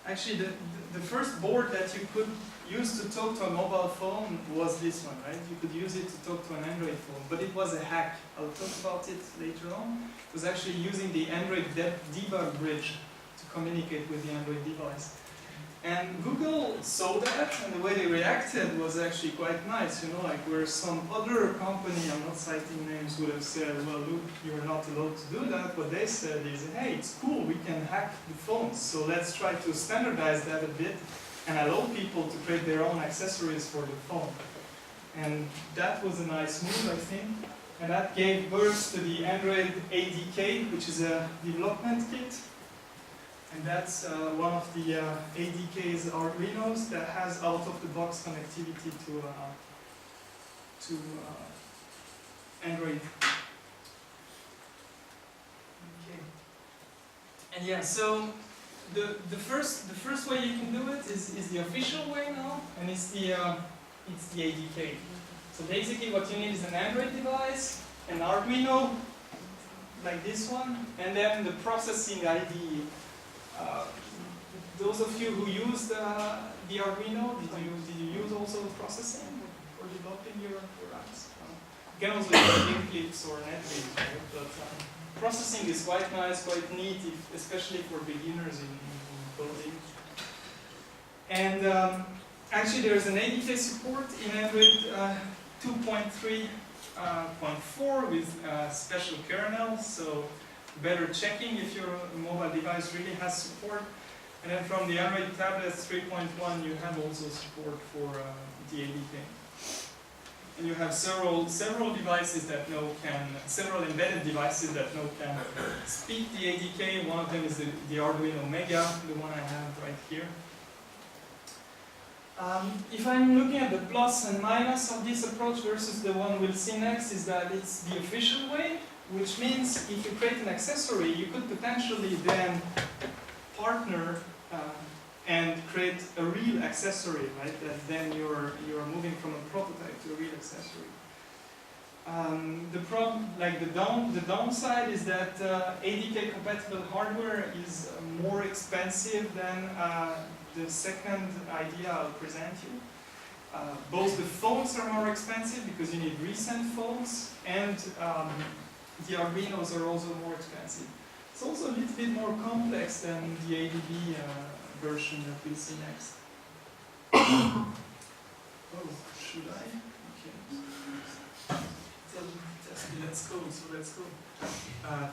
actually the first board that you could use to talk to a mobile phone was this one, right? You could use it to talk to an Android phone, but it was a hack. I'll talk about it later on. It was actually using the Android debug bridge to communicate with the Android device. And Google saw that, and the way they reacted was actually quite nice, you know, like where some other company, I'm not citing names, would have said, well, look, you're not allowed to do that. What they said is, hey, it's cool, we can hack the phones, so let's try to standardize that a bit and allow people to create their own accessories for the phone. And that was a nice move, I think. And that gave birth to the Android ADK, which is a development kit. And that's one of the ADK's Arduinos that has out-of-the-box connectivity to Android. Okay. And yeah, so the first way you can do it is the official way now, and it's the ADK. So basically, what you need is an Android device, an Arduino, like this one, and then the processing IDE. Those of you who used the Arduino, did you use also processing for developing your apps? You can also use Eclipse or NetBeans, right? But processing is quite nice, quite neat, especially for beginners in coding. And actually, there's an ADK support in Android 2.3.4 with special kernel, so better checking if your mobile device really has support. And then from the Android tablets 3.1, you have also support for the ADK. And you have several devices that several embedded devices that can speak the ADK. One of them is the Arduino Mega, the one I have right here. If I'm looking at the plus and minus of this approach versus the one we'll see next, is that it's the official way, which means if you create an accessory, you could potentially then partner and create a real accessory, right? That then you're moving from a prototype to a real accessory. The downside is that ADK compatible hardware is more expensive than the second idea I'll present you. Both the phones are more expensive because you need recent phones, and the Arduinos are also more expensive. It's also a little bit more complex than the ADB version that we'll see next. Oh, should I? Okay. Tell me, let's go, so let's go.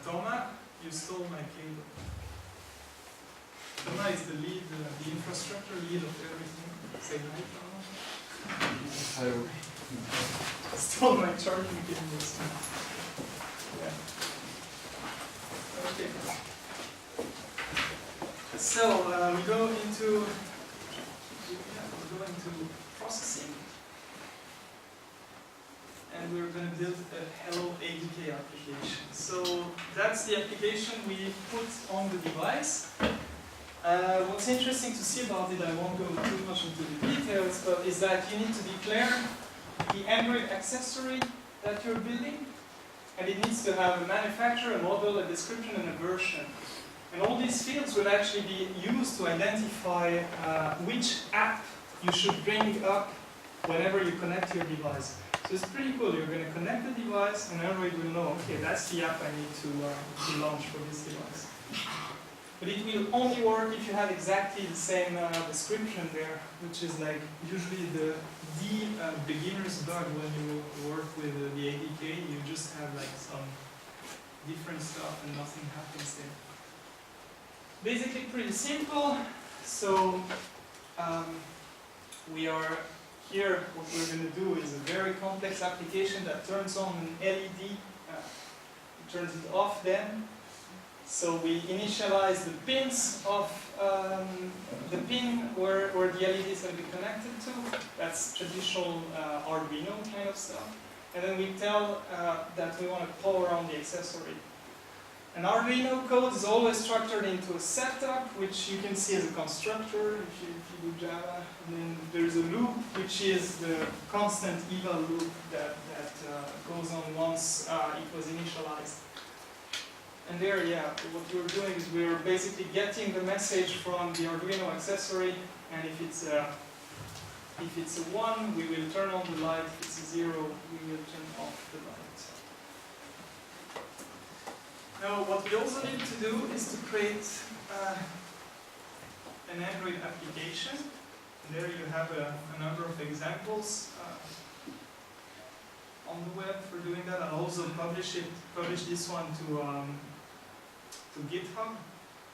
Thomas, you stole my cable. Thomas is the lead, the infrastructure lead of everything. Say hi, Thomas. Hello. Stole my charging cables. Yeah. Okay. So we go into processing, and we're going to build a Hello ADK application. So that's the application we put on the device. What's interesting to see about it, I won't go too much into the details, but is that you need to declare the Android accessory that you're building, and it needs to have a manufacturer, a model, a description, and a version. And all these fields will actually be used to identify which app you should bring up whenever you connect your device. So it's pretty cool. You're going to connect the device, and Android will know, okay, that's the app I need to launch for this device. But it will only work if you have exactly the same description there, which is like usually the beginner's bug when you work with the ADK. You just have like some different stuff and nothing happens there. Basically pretty simple. So we are here, what we're going to do is a very complex application that turns on an LED, it turns it off then. So we initialize the pins of the pin where the LED is going to be connected to. That's traditional Arduino kind of stuff. And then we tell that we want to power on the accessory. An Arduino code is always structured into a setup, which you can see as a constructor if you do Java. And then there's a loop, which is the constant eval loop that goes on once it was initialized. And there, yeah, what we're doing is we're basically getting the message from the Arduino accessory, and if it's a 1, we will turn on the light. If it's a 0, we will turn off the light. Now, what we also need to do is to create an Android application. And there you have a number of examples on the web for doing that. I'll also publish this one to GitHub,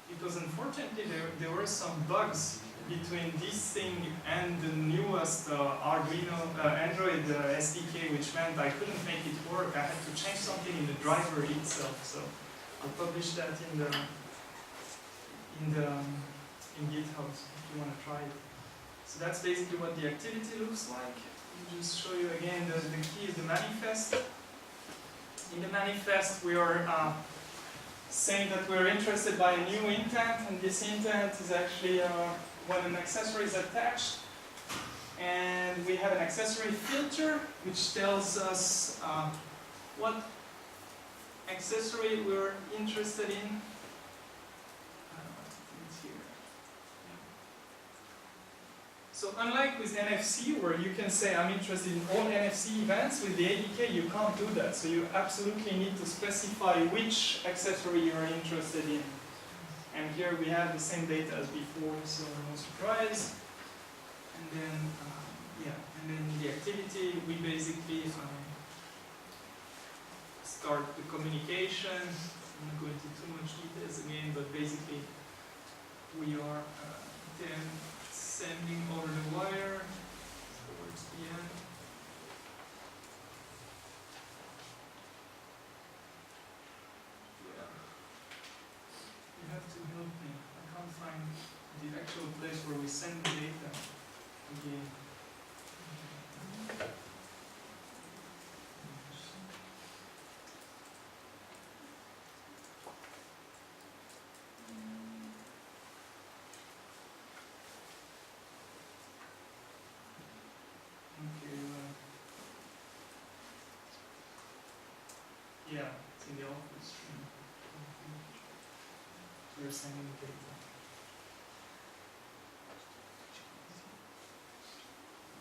because unfortunately there were some bugs between this thing and the newest Arduino Android SDK, which meant I couldn't make it work. I had to change something in the driver itself. So I'll publish that in GitHub if you want to try it. So that's basically what the activity looks like. I'll just show you again the key is the manifest. In the manifest we are saying that we're interested by a new intent, and this intent is actually when an accessory is attached. And we have an accessory filter which tells us what accessory we're interested in. So unlike with NFC, where you can say I'm interested in all NFC events, with the ADK you can't do that. So you absolutely need to specify which accessory you're interested in. And here we have the same data as before, so no surprise. And then, and then the activity, we basically start the communication. I'm not going into too much details again, but basically we are then sending over the wire towards the end. Yeah. You have to help me. I can't find the actual place where we send the data again. Yeah, it's in the output stream. So we're sending the data.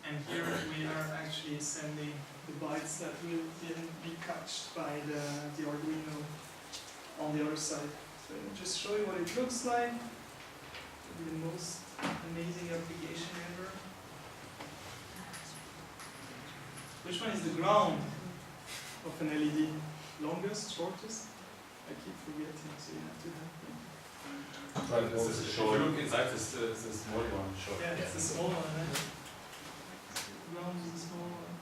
And here we are actually sending the bytes that will then be catched by the Arduino on the other side. So let me just show you what it looks like. The most amazing application ever. Which one is the ground of an LED? Longest, shortest? I keep forgetting, so you have to help me. But if you look inside this small one, sure. Yeah, it's the small one, right? Ground is the small one.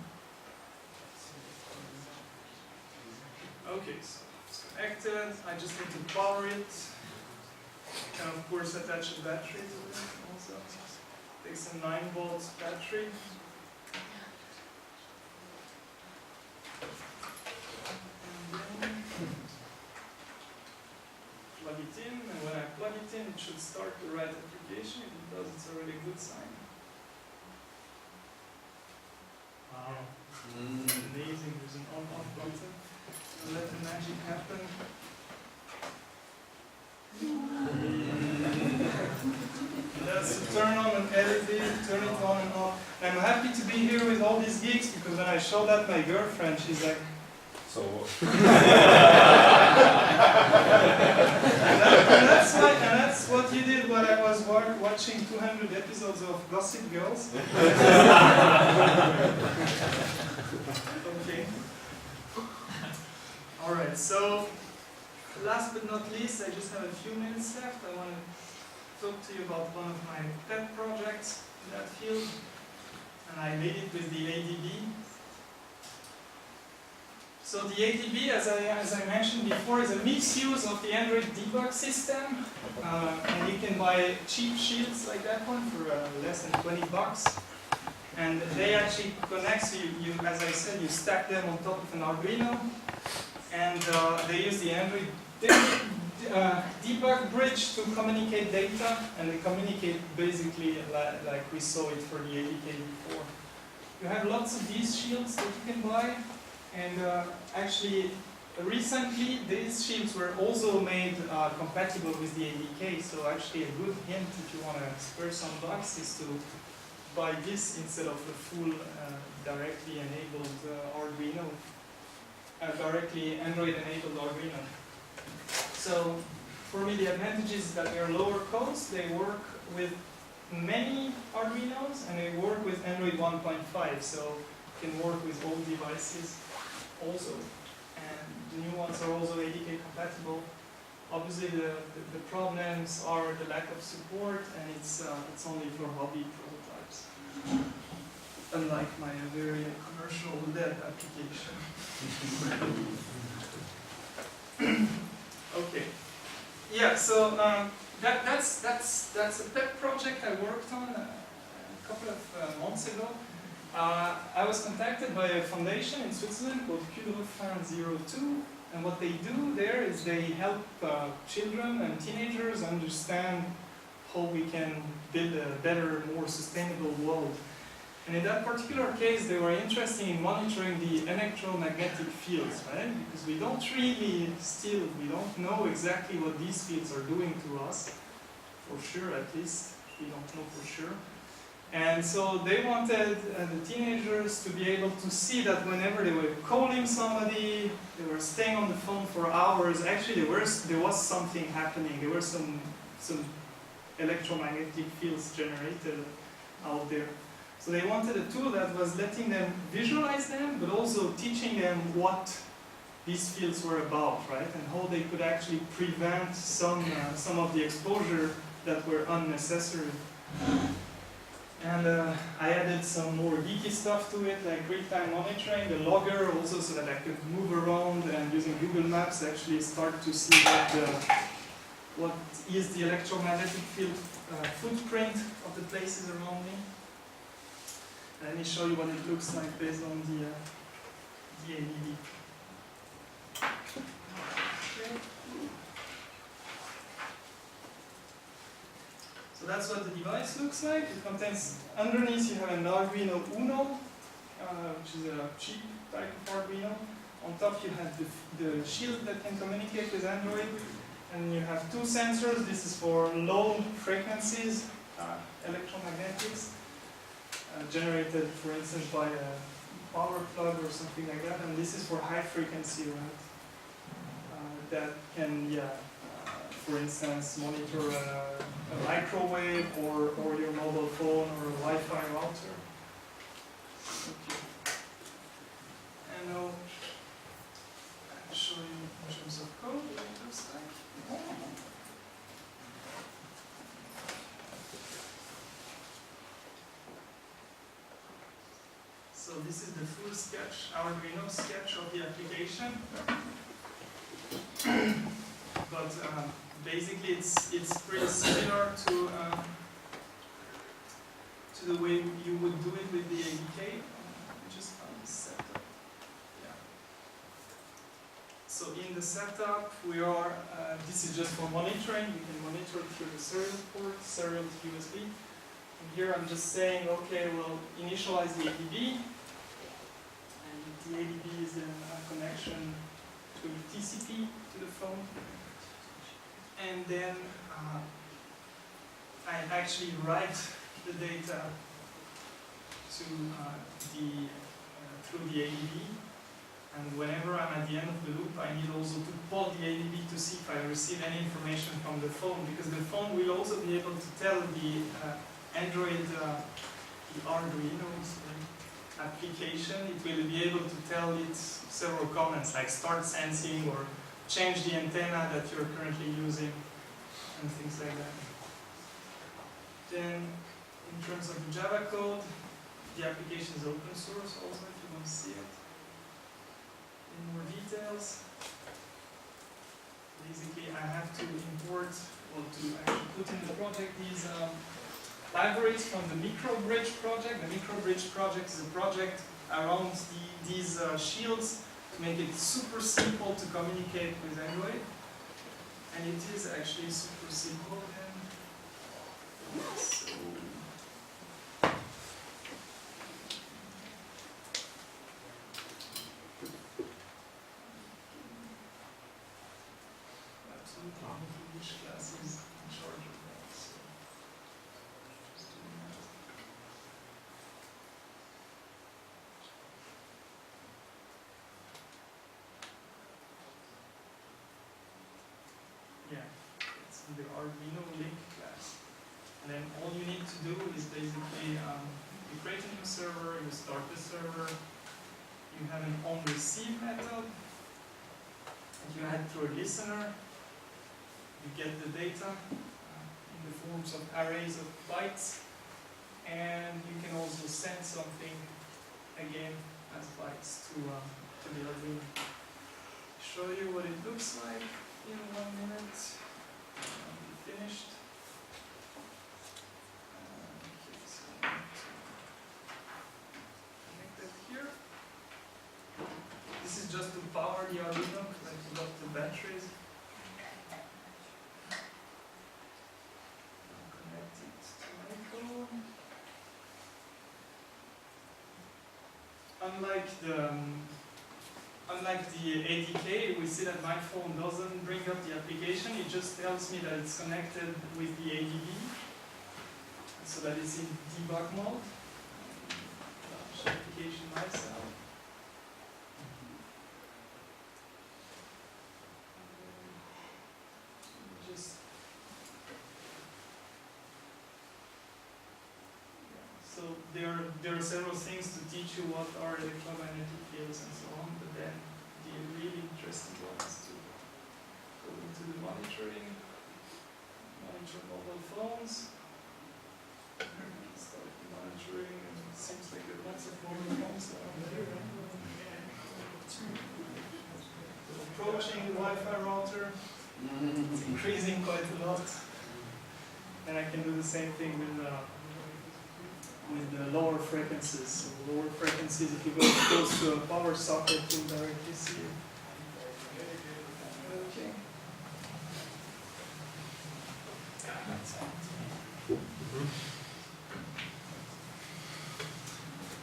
Okay, so it's connected. I just need to power it. And of course attach a battery to it also. Takes a 9-volt battery. And then plug it in, and when I plug it in, it should start the right application. If it does, it's already a good sign. Wow. Amazing, there's an on-off button. Let the magic happen. That's to turn on an LED, turn it on and off. I'm happy to be here with all these geeks because when I showed that my girlfriend, she's like, So and that's what you did when I was watching 200 episodes of Gossip Girls. Okay. Alright, so last but not least, I just have a few minutes left. I want to talk to you about one of my pet projects in that field. And I made it with the ADB. So the ADB, as I mentioned before, is a mixed use of the Android debug system. And you can buy cheap shields like that one for less than $20. And they actually connect, so you, as I said, you stack them on top of an Arduino. And they use the Android debug bridge to communicate data, and they communicate basically like we saw it for the ADK before. You have lots of these shields that you can buy, and actually recently these shields were also made compatible with the ADK, so actually a good hint if you want to spare some bucks is to buy this instead of a full directly enabled Arduino. Directly Android-enabled Arduino. So, for me, the advantage is that they are lower cost. They work with many Arduinos, and they work with Android 1.5. So, you can work with old devices also. And the new ones are also ADK compatible. Obviously, the problems are the lack of support, and it's only for hobby prototypes. Unlike my very commercial dev application. Okay. Yeah. So that's a pet project I worked on a couple of months ago. I was contacted by a foundation in Switzerland called Q02, and what they do there is they help children and teenagers understand how we can build a better, more sustainable world. And in that particular case, they were interested in monitoring the electromagnetic fields, right? Because we don't really we don't know exactly what these fields are doing to us, for sure at least, we don't know for sure. And so they wanted the teenagers to be able to see that whenever they were calling somebody, they were staying on the phone for hours, actually there was something happening, there were some electromagnetic fields generated out there. So they wanted a tool that was letting them visualize them, but also teaching them what these fields were about, right? And how they could actually prevent some of the exposure that were unnecessary. And I added some more geeky stuff to it, like real-time monitoring, the logger also, so that I could move around and using Google Maps actually start to see what is the electromagnetic field footprint of the places around me. Let me show you what it looks like based on the ADB. Okay. So that's what the device looks like. It contains, underneath you have an Arduino Uno, which is a cheap type of Arduino. On top you have the shield that can communicate with Android. And you have two sensors. This is for low frequencies, electromagnetics. generated, for instance, by a power plug or something like that, and this is for high frequency, right? That can, for instance, monitor a microwave or your mobile phone or a Wi-Fi router. Okay. And I'll show you in terms of code what it looks like. So this is the full sketch, Arduino sketch of the application. But basically it's pretty similar to the way you would do it with the ADK. Just found the setup. Yeah. So in the setup we are, this is just for monitoring. You can monitor it through the serial port, serial to USB. And here I'm just saying, okay, we'll initialize the ADB. And the ADB is then a connection to TCP to the phone. And then I actually write the data to through the ADB. And whenever I'm at the end of the loop, I need also to call the ADB to see if I receive any information from the phone, because the phone will also be able to tell the Android, the Arduino application, it will be able to tell it several comments like start sensing or change the antenna that you're currently using and things like that. Then in terms of Java code, the application is open source also if you want to see it in more details. Basically I have to import or to actually put in the project these libraries from the MicroBridge project. The MicroBridge project is a project around these shields to make it super simple to communicate with Android. And it is actually super simple again. So absolutely not which class is in charge of that. So just doing that. Yeah, it's in the Arduino link class. And then all you need to do is basically you create a new server, you start the server, you have an onReceive method, and you add through a listener, you get the data in the forms of arrays of bytes, and you can also send something again as bytes to the Arduino. Show you what it looks like in 1 minute. I'll be finished. Okay, so I need to connect it here. This is just to power the Arduino because I forgot the batteries. I'll connect it to my phone. Unlike the ADK, we see that my phone doesn't bring up the application, it just tells me that it's connected with the ADB, so that it's in debug mode. Launch the application myself. So there are several things to teach you what are electromagnetic fields and so on, but then the really interesting one is to go into the monitoring, monitor mobile phones, start monitoring, and it seems like there are lots of mobile phones around here. Approaching the Wi-Fi router, it's increasing quite a lot, and I can do the same thing with the lower frequencies. So lower frequencies, if you go close to a power socket, you'll directly see it. Okay.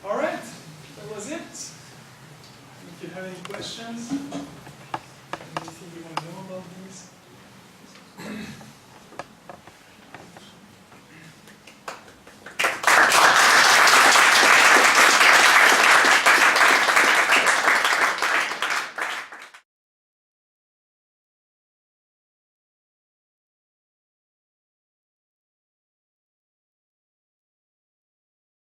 All right, that was it. If you have any questions.